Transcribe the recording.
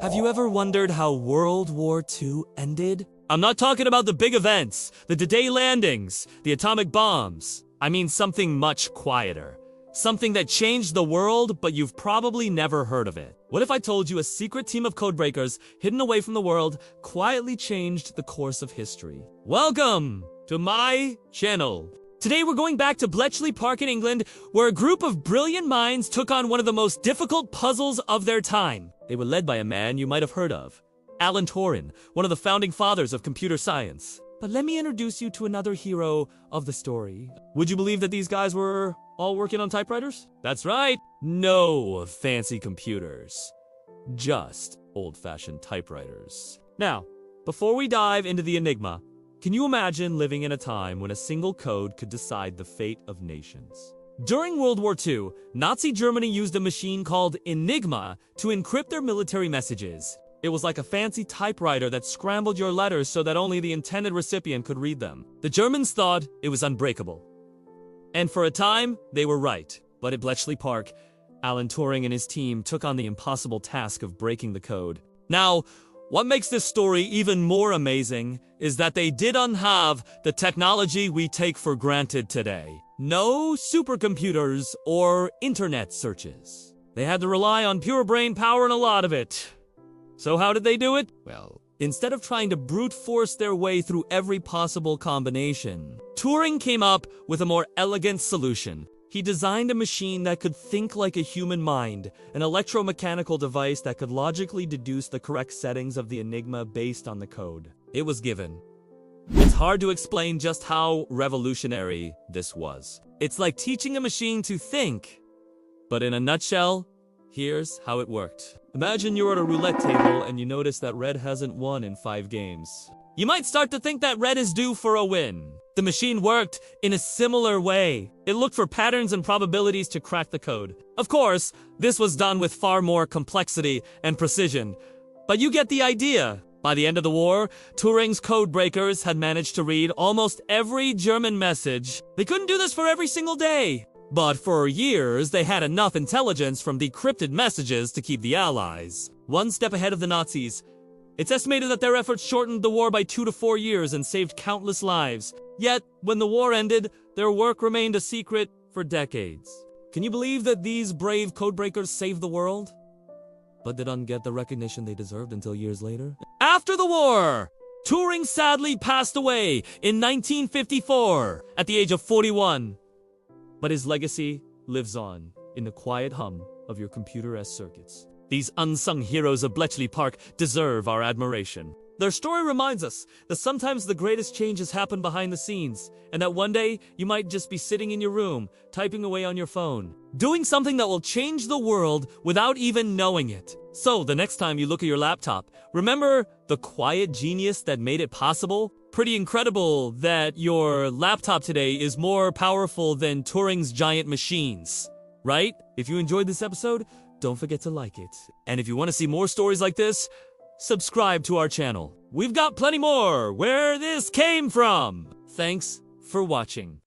Have you ever wondered how World War II ended? I'm not talking about the big events, the D-Day landings, the atomic bombs. I mean something much quieter. Something that changed the world, but you've probably never heard of it. What if I told you a secret team of codebreakers, hidden away from the world, quietly changed the course of history? Welcome to my channel. Today we're going back to Bletchley Park in England, where a group of brilliant minds took on one of the most difficult puzzles of their time. They were led by a man you might have heard of, Alan Turing, one of the founding fathers of computer science. But let me introduce you to another hero of the story. Would you believe that these guys were all working on typewriters? That's right, no fancy computers, just old-fashioned typewriters. Now, before we dive into the Enigma, can you imagine living in a time when a single code could decide the fate of nations? During World War II, Nazi Germany used a machine called Enigma to encrypt their military messages. It was like a fancy typewriter that scrambled your letters so that only the intended recipient could read them. The Germans thought it was unbreakable. And for a time, they were right. But at Bletchley Park, Alan Turing and his team took on the impossible task of breaking the code. Now, what makes this story even more amazing is that they didn't have the technology we take for granted today. No supercomputers or internet searches. They had to rely on pure brain power and a lot of it. So how did they do it? Well, instead of trying to brute force their way through every possible combination, Turing came up with a more elegant solution. He designed a machine that could think like a human mind, an electromechanical device that could logically deduce the correct settings of the Enigma based on the code it was given. It's hard to explain just how revolutionary this was. It's like teaching a machine to think. But in a nutshell, here's how it worked. Imagine you're at a roulette table and you notice that red hasn't won in 5 games. You might start to think that red is due for a win. The machine worked in a similar way. It looked for patterns and probabilities to crack the code. Of course, this was done with far more complexity and precision. But you get the idea. By the end of the war, Turing's codebreakers had managed to read almost every German message. They couldn't do this for every single day. But for years, they had enough intelligence from decrypted messages to keep the Allies one step ahead of the Nazis. It's estimated that their efforts shortened the war by 2 to 4 years and saved countless lives. Yet, when the war ended, their work remained a secret for decades. Can you believe that these brave codebreakers saved the world? But didn't get the recognition they deserved until years later? After the war, Turing sadly passed away in 1954 at the age of 41. But his legacy lives on in the quiet hum of your computer-esque circuits. These unsung heroes of Bletchley Park deserve our admiration. Their story reminds us that sometimes the greatest changes happen behind the scenes, and that one day you might just be sitting in your room, typing away on your phone, doing something that will change the world without even knowing it. So, the next time you look at your laptop, remember the quiet genius that made it possible? Pretty incredible that your laptop today is more powerful than Turing's giant machines, right? If you enjoyed this episode, don't forget to like it. And if you want to see more stories like this, subscribe to our channel. We've got plenty more where this came from. Thanks for watching.